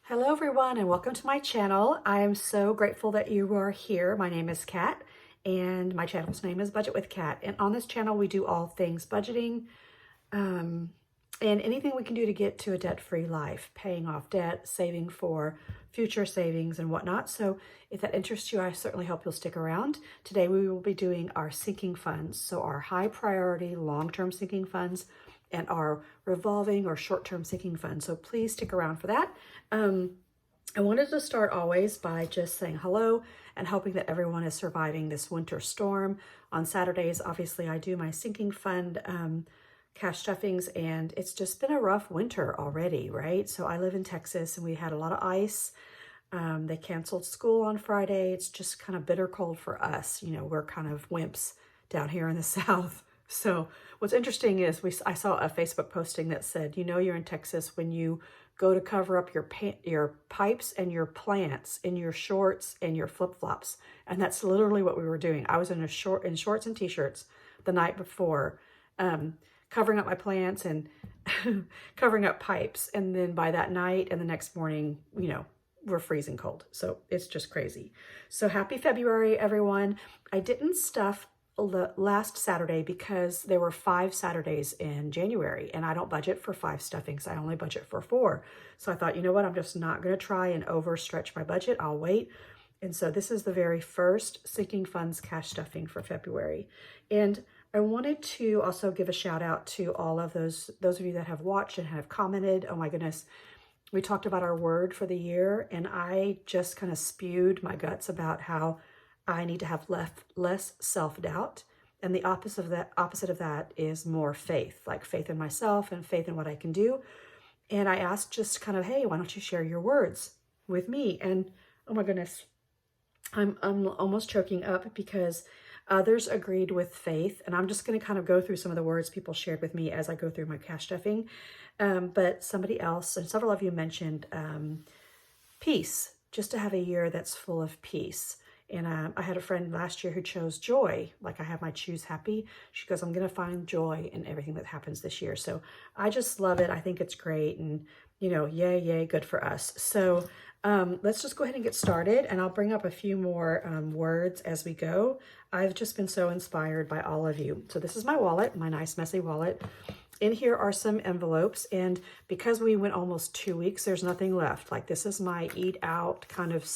Hello everyone and welcome to my channel. I am so grateful that you are here. My name is Kat and my channel's name is Budget with Kat. And on this channel we do all things budgeting and anything we can do to get to a debt-free life, paying off debt, saving for future savings and whatnot. So if that interests you, I certainly hope you'll stick around. Today we will be doing our sinking funds. So our high priority long-term sinking funds and our revolving or short-term sinking fund. So please stick around for that. I wanted to start always by just saying hello and hoping that everyone is surviving this winter storm. On Saturdays, obviously, I do my sinking fund cash stuffings, and it's just been a rough winter already, right? So I live in Texas and we had a lot of ice. They canceled school on Friday. It's just kind of bitter cold for us. You know, we're kind of wimps down here in the South. So what's interesting is I saw a Facebook posting that said, you know, you're in Texas when you go to cover up your pipes and your plants in your shorts and your flip-flops. And that's literally what we were doing. I was in shorts and t-shirts the night before, covering up my plants and covering up pipes. And then by that night and the next morning, you know, we're freezing cold. So it's just crazy. So happy February, everyone. I didn't stuff last Saturday because there were 5 Saturdays in January and I don't budget for 5 stuffings. I only budget for 4. So I thought, you know what, I'm just not going to try and overstretch my budget. I'll wait. And so this is the very first sinking funds cash stuffing for February. And I wanted to also give a shout out to all of those of you that have watched and have commented. Oh my goodness. We talked about our word for the year and I just kind of spewed my guts about how I need to have less self-doubt. And the opposite of that is more faith, like faith in myself and faith in what I can do. And I asked just kind of, hey, why don't you share your words with me? And oh my goodness, I'm almost choking up because others agreed with faith. And I'm just going to kind of go through some of the words people shared with me as I go through my cash stuffing. But somebody else, and several of you mentioned peace, just to have a year that's full of peace. And I had a friend last year who chose joy. Like I have my choose happy. She goes, I'm going to find joy in everything that happens this year. So I just love it. I think it's great. And, you know, yay, yay, good for us. So let's just go ahead and get started. And I'll bring up a few more words as we go. I've just been so inspired by all of you. So this is my wallet, my nice messy wallet. In here are some envelopes. And because we went almost 2 weeks, there's nothing left. Like this is my eat out kind of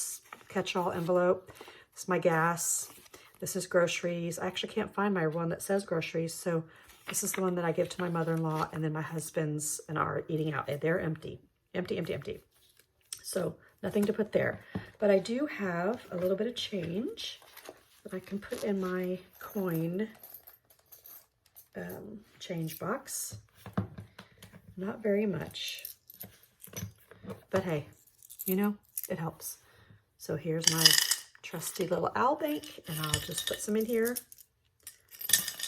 catch-all envelope. This is my gas. This is groceries. I actually can't find my one that says groceries. So this is the one that I give to my mother-in-law and then my husband's and our eating out. And they're empty, empty, empty, empty. So nothing to put there. But I do have a little bit of change that I can put in my coin change box. Not very much. But hey, you know, it helps. So here's my trusty little owl bank, and I'll just put some in here.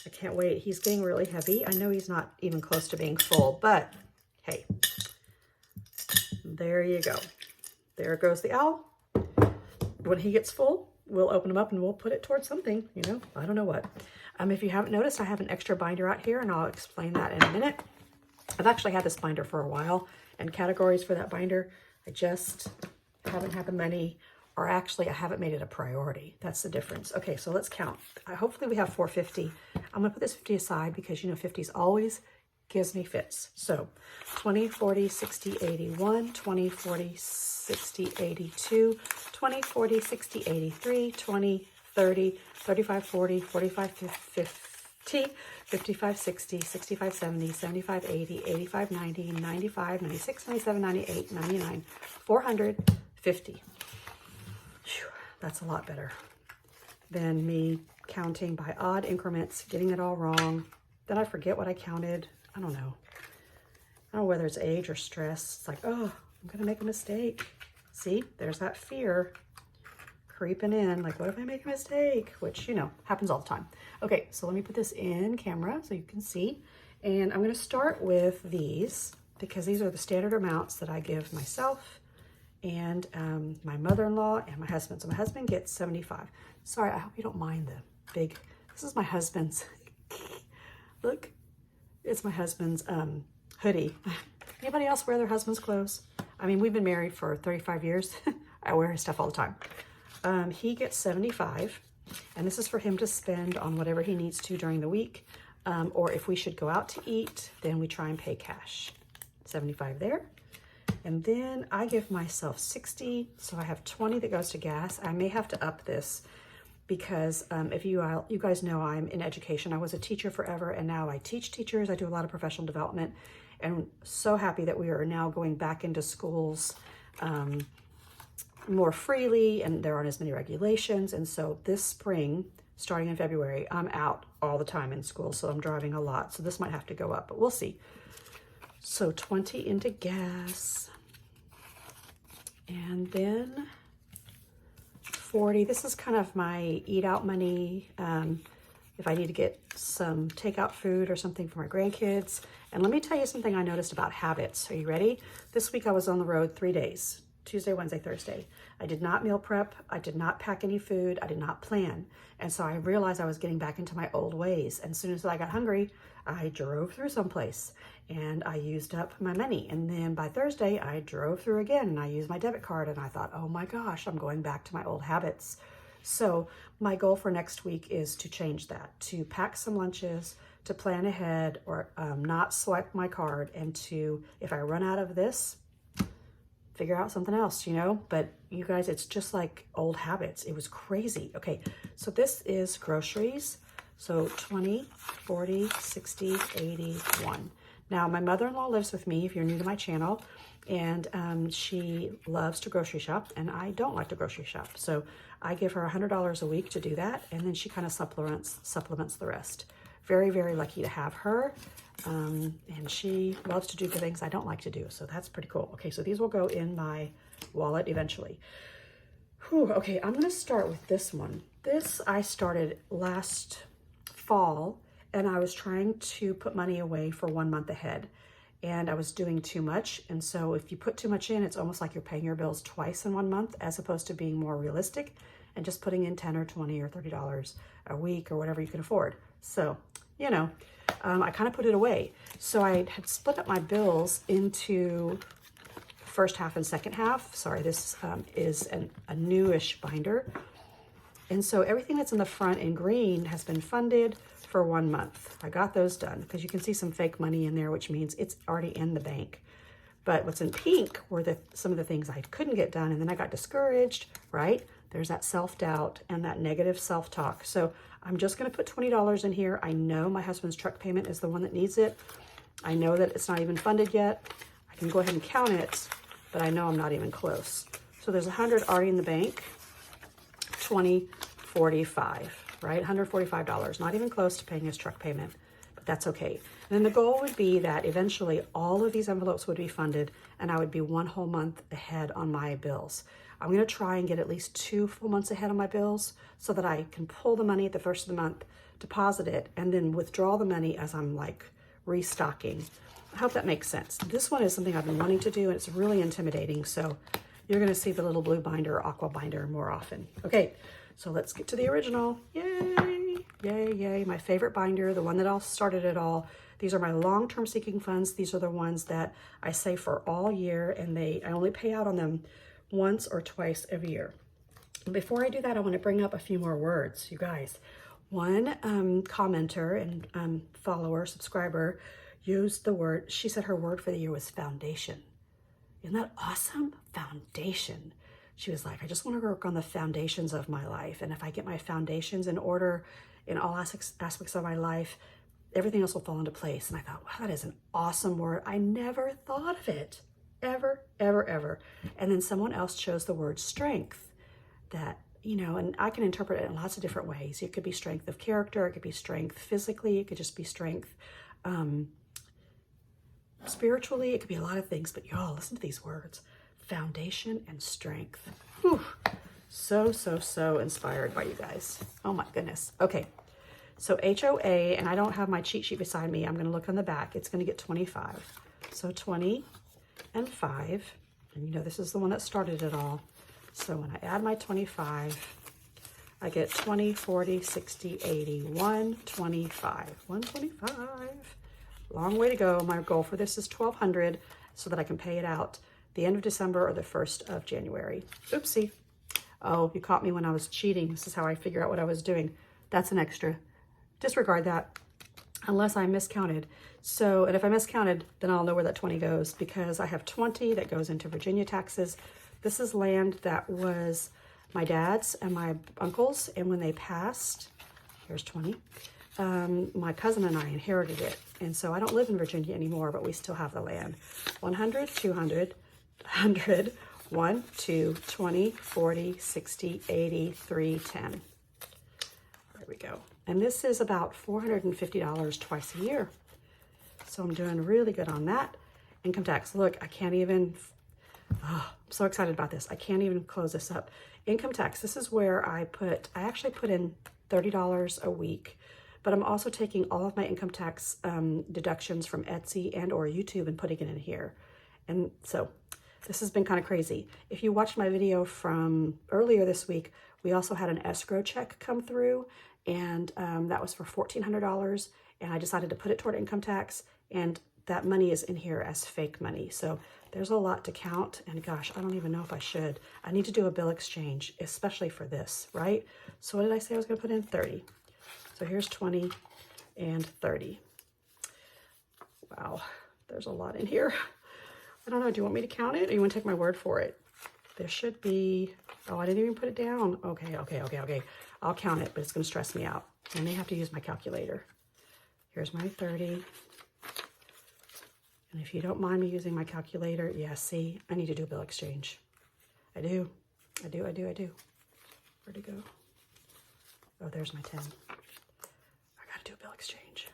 I can't wait. He's getting really heavy. I know he's not even close to being full, but hey, there you go. There goes the owl. When he gets full, we'll open him up and we'll put it towards something, you know, I don't know what. If you haven't noticed, I have an extra binder out here and I'll explain that in a minute. I've actually had this binder for a while and categories for that binder. I just haven't had the money. Or actually, I haven't made it a priority. That's the difference. Okay, so let's count. Hopefully we have 450. I'm gonna put this 50 aside because you know 50s always gives me fits. So 20, 40, 60, 81, 20, 40, 60, 82, 20, 40, 60, 83, 20, 30, 35, 40, 45, 50, 55, 60, 65, 70, 75, 80, 85, 90, 95, 96, 97, 98, 99, 450. That's a lot better than me counting by odd increments, getting it all wrong. Then I forget what I counted. I don't know. I don't know whether it's age or stress. It's like, oh, I'm going to make a mistake. See, there's that fear creeping in. Like, what if I make a mistake? Which, you know, happens all the time. Okay, so let me put this in camera so you can see. And I'm going to start with these because these are the standard amounts that I give myself and my mother-in-law and my husband. So my husband gets 75. Sorry, I hope you don't mind the big, this is my husband's, look, it's my husband's hoodie. Anybody else wear their husband's clothes? I mean, we've been married for 35 years. I wear his stuff all the time. He gets 75, and this is for him to spend on whatever he needs to during the week. Or if we should go out to eat, then we try and pay cash. 75 there. And then I give myself 60, so I have 20 that goes to gas. I may have to up this because if you guys know, I'm in education. I was a teacher forever, and now I teach teachers. I do a lot of professional development, and so happy that we are now going back into schools more freely, and there aren't as many regulations. And so this spring, starting in February, I'm out all the time in school, so I'm driving a lot. So this might have to go up, but we'll see. So 20 into gas, and then 40. This is kind of my eat out money. If I need to get some takeout food or something for my grandkids. And let me tell you something I noticed about habits. Are you ready? This week I was on the road 3 days, Tuesday, Wednesday, Thursday. I did not meal prep. I did not pack any food. I did not plan. And so I realized I was getting back into my old ways. And as soon as I got hungry, I drove through someplace and I used up my money. And then by Thursday, I drove through again and I used my debit card, and I thought, oh my gosh, I'm going back to my old habits. So my goal for next week is to change that, to pack some lunches, to plan ahead, or not swipe my card, and to, if I run out of this, figure out something else, you know? But you guys, it's just like old habits. It was crazy. Okay, so this is groceries. So 20, 40, 60, 81. Now, my mother-in-law lives with me, if you're new to my channel, and she loves to grocery shop, and I don't like to grocery shop. So I give her $100 a week to do that, and then she kind of supplements the rest. Very, very lucky to have her. And she loves to do the things I don't like to do. So that's pretty cool. Okay, so these will go in my wallet eventually. Whew, okay, I'm going to start with this one. This I started last fall, and I was trying to put money away for 1 month ahead. And I was doing too much. And so if you put too much in, it's almost like you're paying your bills twice in 1 month, as opposed to being more realistic and just putting in 10 or 20 or $30 a week or whatever you can afford. So, you know, I kind of put it away. So I had split up my bills into first half and second half. Sorry, this is a newish binder. And so everything that's in the front in green has been funded for 1 month. I got those done because you can see some fake money in there, which means it's already in the bank. But what's in pink were some of the things I couldn't get done, and then I got discouraged, right? There's that self-doubt and that negative self-talk. So I'm just gonna put $20 in here. I know my husband's truck payment is the one that needs it. I know that it's not even funded yet. I can go ahead and count it, but I know I'm not even close. So there's 100 already in the bank, 20, 45, right? $145, not even close to paying his truck payment, but that's okay. And then the goal would be that eventually all of these envelopes would be funded, and I would be 1 whole month ahead on my bills. I'm gonna try and get at least 2 full months ahead on my bills so that I can pull the money at the first of the month, deposit it, and then withdraw the money as I'm like restocking. I hope that makes sense. This one is something I've been wanting to do, and it's really intimidating. So you're gonna see the little blue binder or aqua binder more often. Okay, so let's get to the original. Yay, yay, yay. My favorite binder, the one that all started it all. These are my long-term seeking funds. These are the ones that I save for all year, and I only pay out on them once or twice every year. Before I do that, I want to bring up a few more words, you guys. One commenter and follower, subscriber, used the word, she said her word for the year was foundation. Isn't that awesome? Foundation. She was like, I just want to work on the foundations of my life. And if I get my foundations in order in all aspects of my life, everything else will fall into place. And I thought, wow, that is an awesome word. I never thought of it, ever, ever, ever. And then someone else chose the word strength. That, you know, and I can interpret it in lots of different ways. It could be strength of character. It could be strength physically. It could just be strength spiritually. It could be a lot of things. But y'all, listen to these words. Foundation and strength. Whew. So, so, so inspired by you guys. Oh my goodness. Okay. So HOA, and I don't have my cheat sheet beside me. I'm going to look on the back. It's going to get 25. So 20 and 5. And you know, this is the one that started it all. So when I add my 25, I get 20, 40, 60, 80, 125. 125. Long way to go. My goal for this is 1,200. so that I can pay it out the end of December or the 1st of January. Oopsie. Oh, you caught me when I was cheating. This is how I figure out what I was doing. That's an extra. Disregard that unless I miscounted. So, and if I miscounted, then I'll know where that 20 goes, because I have 20 that goes into Virginia taxes. This is land that was my dad's and my uncle's, and when they passed, here's 20, my cousin and I inherited it. And so I don't live in Virginia anymore, but we still have the land. 100, 200, 100, 1, 2, 20, 40, 60, 80, 3, 10. There we go. And this is about $450 twice a year. So I'm doing really good on that. Income tax, look, I can't even, I'm so excited about this. I can't even close this up. Income tax, this is where I actually put in $30 a week, but I'm also taking all of my income tax deductions from Etsy and or YouTube and putting it in here. And so this has been kind of crazy. If you watched my video from earlier this week, we also had an escrow check come through, and that was for $1,400, and I decided to put it toward income tax, and that money is in here as fake money. So there's a lot to count, and gosh, I don't even know if I should. I need to do a bill exchange, especially for this, right? So what did I say I was gonna put in? 30. So here's 20 and 30. Wow, there's a lot in here. I don't know, do you want me to count it, or you want to take my word for it? There should be, oh, I didn't even put it down. Okay. I'll count it, but it's gonna stress me out. I may have to use my calculator. Here's my 30. And if you don't mind me using my calculator, yeah, see, I need to do a bill exchange. I do. Where'd it go? Oh, there's my 10. I gotta do a bill exchange.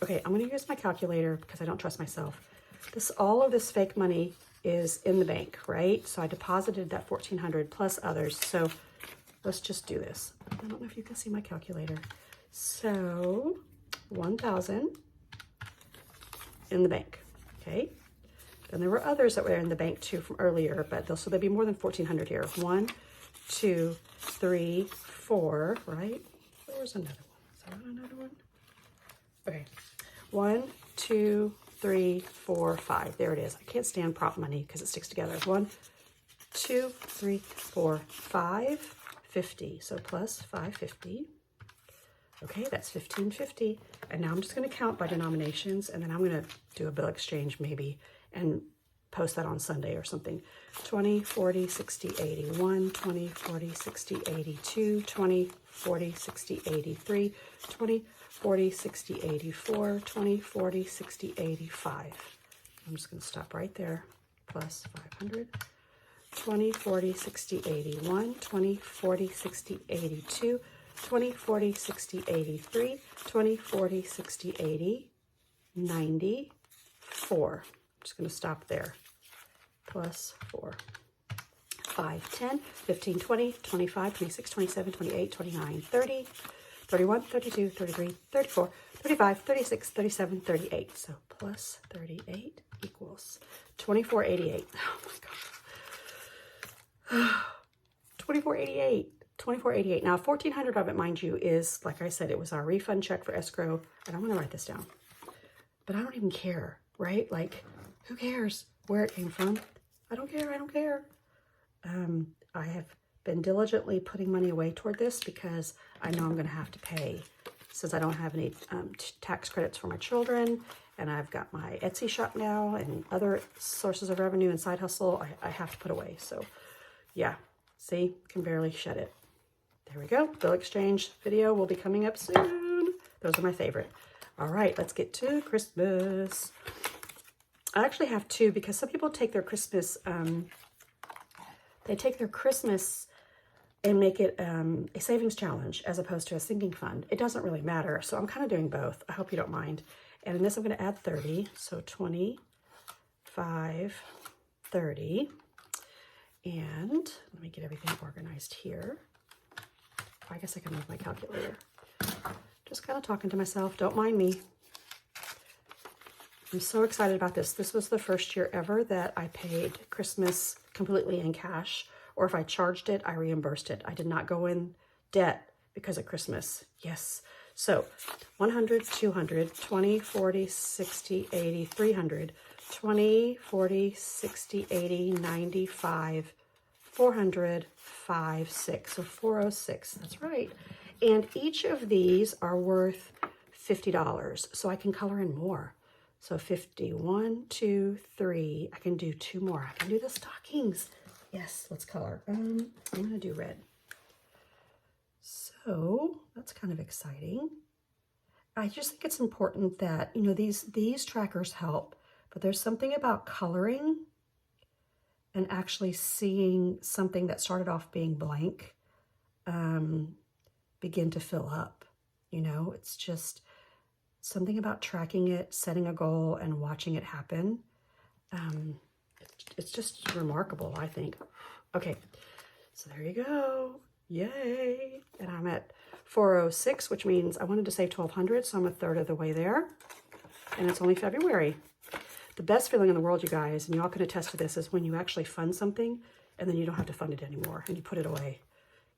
Okay, I'm gonna use my calculator because I don't trust myself. All of this fake money is in the bank, right? So I deposited that $1,400 plus others. So let's just do this. I don't know if you can see my calculator. So 1,000 in the bank, okay? Then there were others that were in the bank too from earlier, but so there'd be more than 1,400 here. 1, 2, 3, 4, right? There was another one. Is there another one? Okay, 1, 2, 3, 4, 5. There it is. I can't stand prop money because it sticks together. 1, 2, 3, 4, 5, 50. So plus 550. Okay, that's 1,550. And now I'm just going to count by denominations, and then I'm going to do a bill exchange maybe and post that on Sunday or something. 20, 40, 60, 81, 20, 40, 60, 82, 20, 40, 60, 83, 20, 40, 60, 84, 20, 40, 60, 85. I'm just going to stop right there. Plus 500. 20, 40, 60, 81, 20, 40, 60, 82, 20, 40, 60, 83, 20, 40, 60, 80, 94. I'm just going to stop there. Plus 4. 5, 10, 15, 20, 25, 26, 27, 28, 29, 30, 31, 32, 33, 34, 35, 36, 37, 38. So plus 38 equals 2488. Oh my God. 2488. 2488. Now, 1,400 of it, mind you, is, like I said, it was our refund check for escrow. And I'm going to write this down. But I don't even care, right? Like, who cares where it came from? I don't care. I have been diligently putting money away toward this because I know I'm going to have to pay, since I don't have any tax credits for my children, and I've got my Etsy shop now and other sources of revenue and side hustle I have to put away. So yeah, see, can barely shed it. There we go. Bill exchange video will be coming up soon. Those are my favorite. All right, let's get to Christmas. I actually have two, because some people take their Christmas, and make it a savings challenge as opposed to a sinking fund. It doesn't really matter, so I'm kind of doing both. I hope you don't mind. And in this, I'm going to add 30, so 25, 30. And let me get everything organized here. I guess I can move my calculator. Just kind of talking to myself. Don't mind me. I'm so excited about this. This was the first year ever that I paid Christmas completely in cash, or if I charged it, I reimbursed it. I did not go in debt because of Christmas. Yes. So 100, 200, 20, 40, 60, 80, 300, 20, 40, 60, 80, 95, 400, 5, 6. So 406, that's right. And each of these are worth $50. So I can color in more. So 50, 1, 2, 3. I can do 2 more. I can do the stockings. Yes, let's color. I'm gonna do red. So that's kind of exciting. I just think it's important that, you know, these trackers help, but there's something about coloring and actually seeing something that started off being blank begin to fill up. You know, it's just something about tracking it, setting a goal, and watching it happen. It's just remarkable, I think. Okay, so there you go. Yay! And I'm at 406, which means I wanted to save 1,200, so I'm a third of the way there. And it's only February. The best feeling in the world, you guys, and y'all can attest to this, is when you actually fund something and then you don't have to fund it anymore and you put it away.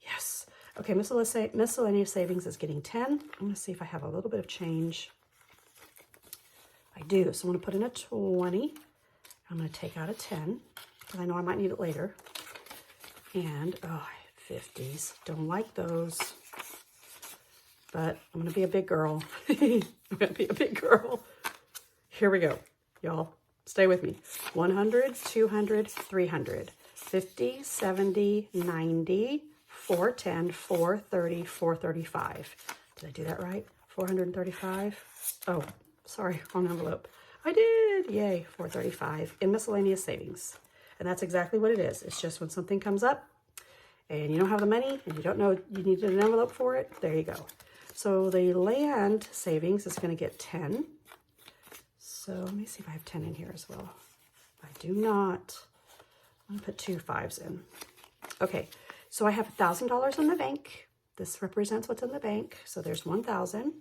Yes. Okay, miscellaneous savings is getting 10. I'm going to see if I have a little bit of change. I do. So I'm going to put in a 20. I'm going to take out a 10 because I know I might need it later. And, 50s. Don't like those. But I'm going to be a big girl. I'm going to be a big girl. Here we go. Y'all, stay with me. 100, 200, 300, 50, 70, 90, 410, 430, 435. Did I do that right? 435. Oh, sorry, wrong envelope. I did. Yay, 435 in miscellaneous savings. And that's exactly what it is. It's just when something comes up and you don't have the money and you don't know you need an envelope for it, there you go. So the land savings is going to get 10. So let me see if I have 10 in here as well. I do not. I'm going to put 2 5s in. Okay, so I have $1,000 in the bank. This represents what's in the bank. So there's 1,000.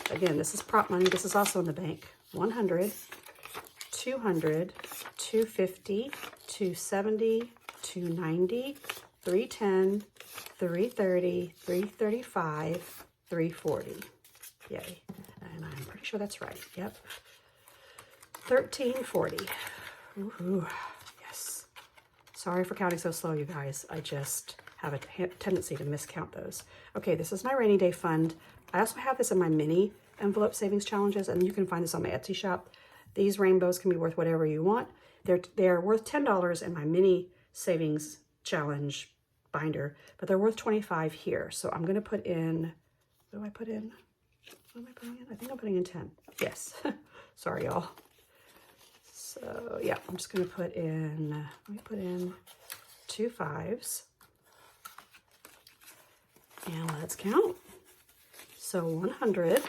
Again, this is prop money. This is also in the bank. 100, 200, 250, 270, 290, 310, 330, 335, 340. Yay. And I'm pretty sure that's right. Yep. 1340. Ooh, yes. Sorry for counting so slow, you guys. I just have a tendency to miscount those. Okay, this is my rainy day fund. I also have this in my mini envelope savings challenges, and you can find this on my Etsy shop. These rainbows can be worth whatever you want. They're worth $10 in my mini savings challenge binder, but they're worth $25 here. So I'm going to put in, what do I put in? What am I putting in? I think I'm putting in 10. Yes. Sorry, y'all. So, yeah, I'm just going to put in, let me put in 2 5s. And let's count. So 100,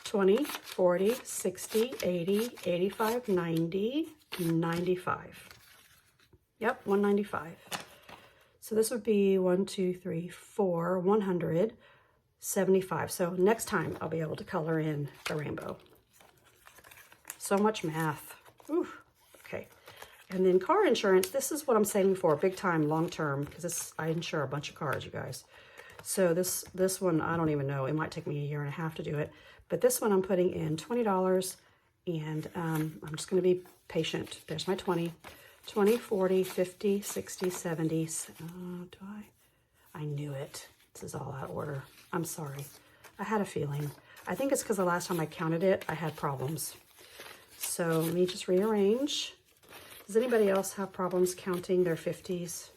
20, 40, 60, 80, 85, 90, 95. Yep, 195. So this would be 1, 2, 3, 4, 175. So next time I'll be able to color in a rainbow. So much math. Ooh, okay. And then car insurance, this is what I'm saving for big time, long term, because I insure a bunch of cars, you guys. So this one, I don't even know. It might take me a year and a half to do it. But this one I'm putting in $20, and I'm just going to be patient. There's my 20. 20, 40, 50, 60, 70. I knew it. This is all out of order. I'm sorry. I had a feeling. I think it's because the last time I counted it, I had problems. So let me just rearrange. Does anybody else have problems counting their 50s?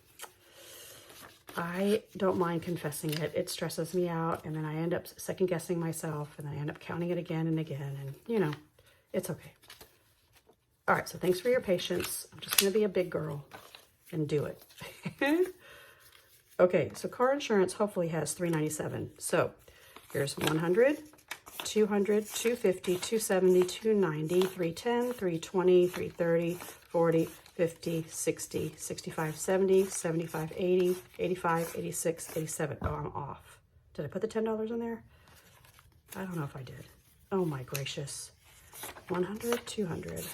I don't mind confessing it. It stresses me out, and then I end up second guessing myself, and then I end up counting it again and again, and you know, it's okay. All right, so thanks for your patience. I'm just gonna be a big girl and do it. Okay, so car insurance hopefully has $397. So here's 100, 200, 250, 270, 290, 310, 320, 330, 40, 50, 60, 65, 70, 75, 80, 85, 86, 87. Oh, I'm off. Did I put the $10 in there? I don't know if I did. Oh my gracious. 100, 200,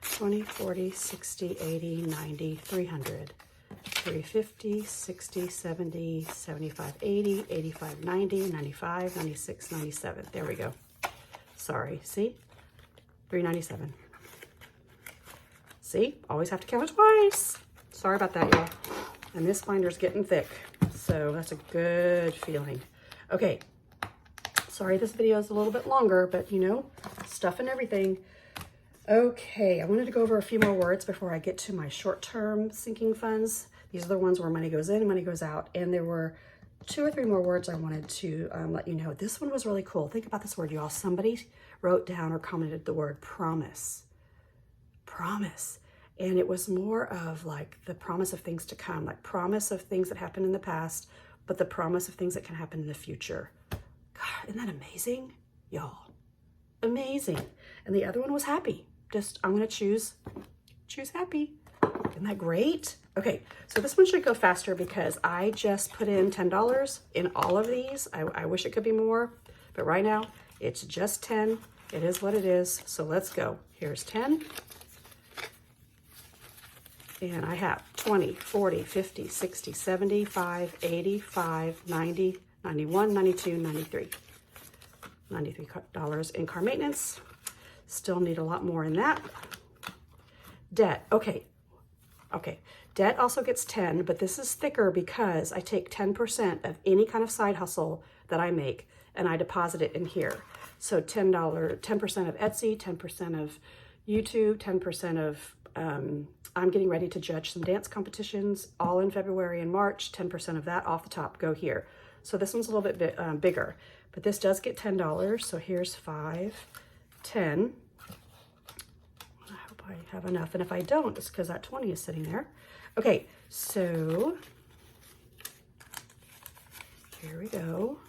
20, 40, 60, 80, 90, 300, 53, 50, 60, 70, 75, 80, 85, 90, 95, 96, 97. There we go. Sorry, see? 397. See? Always have to count it twice. Sorry about that, y'all. And this binder's getting thick, so that's a good feeling. Okay. Sorry this video is a little bit longer, but you know, stuff and everything. Okay, I wanted to go over a few more words before I get to my short-term sinking funds. These are the ones where money goes in and money goes out. And there were 2 or 3 more words I wanted to let you know. This one was really cool. Think about this word, y'all. Somebody wrote down or commented the word promise. Promise. And it was more of like the promise of things to come, like promise of things that happened in the past, but the promise of things that can happen in the future. God, isn't that amazing? Y'all, amazing. And the other one was happy. Just, I'm gonna choose happy. Isn't that great? Okay, so this one should go faster because I just put in $10 in all of these. I wish it could be more, but right now it's just 10. It is what it is, so let's go. Here's 10. And I have 20, 40, 50, 60, 75, 85, 90, 91, 92, 93. $93 in car maintenance. Still need a lot more in that. Debt, okay. Debt also gets 10, but this is thicker because I take 10% of any kind of side hustle that I make and I deposit it in here. So $10, 10% of Etsy, 10% of YouTube, 10% of, I'm getting ready to judge some dance competitions, all in February and March, 10% of that off the top go here. So this one's a little bit bigger, but this does get $10. So here's 5, 10. I hope I have enough. And if I don't, it's because that 20 is sitting there. Okay, so here we go.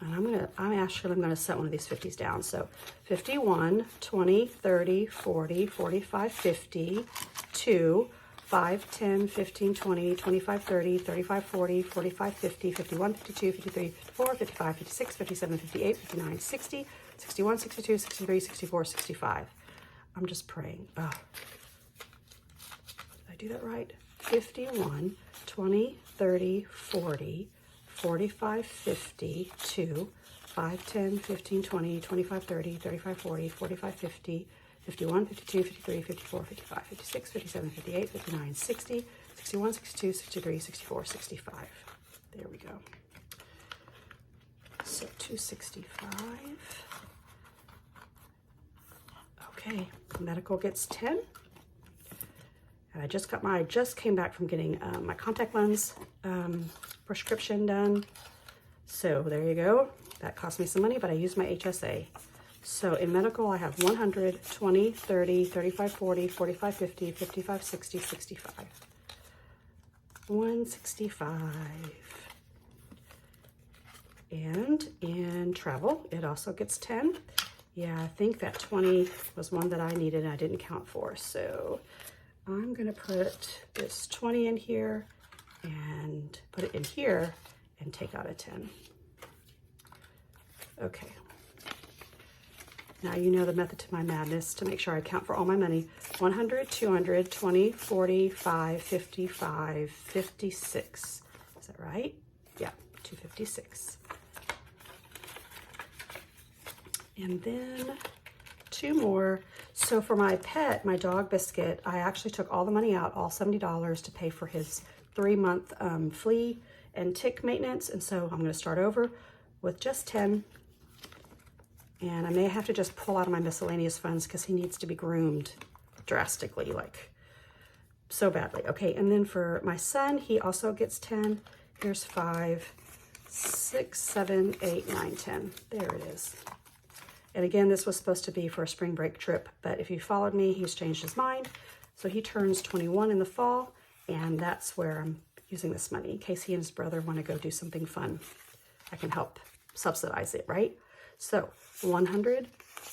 And I'm actually gonna set one of these 50s down. So 51, 20, 30, 40, 45, 50, 2, 5, 10, 15, 20, 25, 30, 35, 40, 45, 50, 51, 52, 53, 54, 55, 56, 57, 58, 59, 60, 61, 62, 63, 64, 65. I'm just praying. Oh. Did I do that right? 51, 20, 30, 40, 45, 50, 2, 5, 10, 15, 20, 25, 30, 35, 40, 45, 50, 51, 52, 53, 54, 55, 56, 57, 58, 59, 60, 61, 62, 63, 64, 65. There we go. So 265. Okay, medical gets 10. And I just came back from getting my contact lens prescription done. So there you go. That cost me some money, but I used my HSA. So in medical, I have 100, 20, 30, 35, 40, 45, 50, 55, 60, 65. 165. And in travel, it also gets 10. Yeah, I think that 20 was one that I needed and I didn't count for. So I'm gonna put this 20 in here and put it in here and take out a 10. Okay. Now you know the method to my madness to make sure I count for all my money. 100, 200, 20, 40, 5, 55, 56. Is that right? Yeah, 256. And then 2 more. So for my pet, my dog Biscuit, I actually took all the money out, all $70 to pay for his 3-month flea and tick maintenance. And so I'm gonna start over with just 10. And I may have to just pull out of my miscellaneous funds because he needs to be groomed drastically, like so badly. Okay, and then for my son, he also gets 10. Here's 5, 6, 7, 8, 9, 10. There it is. And again, this was supposed to be for a spring break trip, but if you followed me, he's changed his mind. So he turns 21 in the fall, and that's where I'm using this money in case he and his brother want to go do something fun. I can help subsidize it, right? So 100,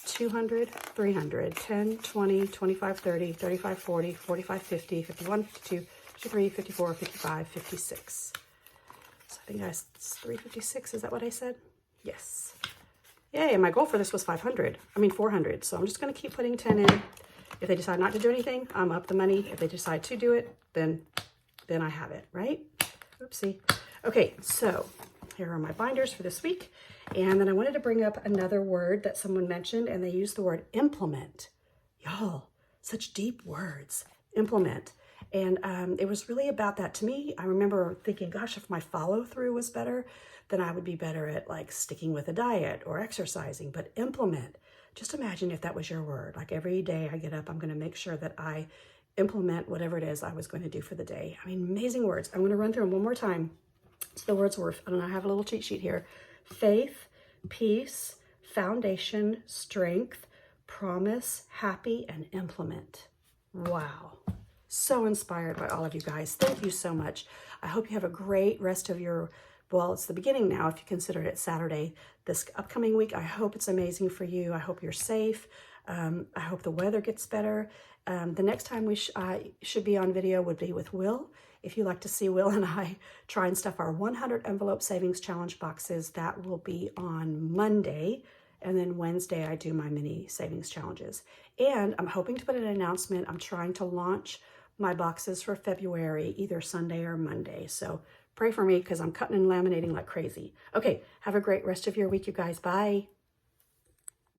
200, 300, 10, 20, 25, 30, 35, 40, 45, 50, 51, 52, 53, 54, 55, 56. So I think that's 356. Is that what I said? Yes. Yay, and my goal for this was 400. So I'm just going to keep putting 10 in. If they decide not to do anything, I'm up the money. If they decide to do it, then I have it, right? Oopsie. Okay, so here are my binders for this week. And then I wanted to bring up another word that someone mentioned, and they used the word implement. Y'all, such deep words, implement. And it was really about that to me. I remember thinking, gosh, if my follow through was better, then I would be better at like sticking with a diet or exercising. But implement, just imagine if that was your word. Like every day I get up, I'm going to make sure that I implement whatever it is I was going to do for the day. I mean, amazing words. I'm going to run through them one more time. So the words were, I don't know, I have a little cheat sheet here. Faith, peace, foundation, strength, promise, happy, and implement. Wow. So inspired by all of you guys. Thank you so much. I hope you have a great rest of your, well, it's the beginning now if you consider it Saturday. This upcoming week, I hope it's amazing for you. I hope you're safe. I hope the weather gets better. The next time we should be on video would be with Will. If you like to see Will and I try and stuff our 100 envelope savings challenge boxes, that will be on Monday. And then Wednesday, I do my mini savings challenges. And I'm hoping to put an announcement. I'm trying to launch my boxes for February, either Sunday or Monday. So pray for me because I'm cutting and laminating like crazy. Okay, have a great rest of your week, you guys. Bye.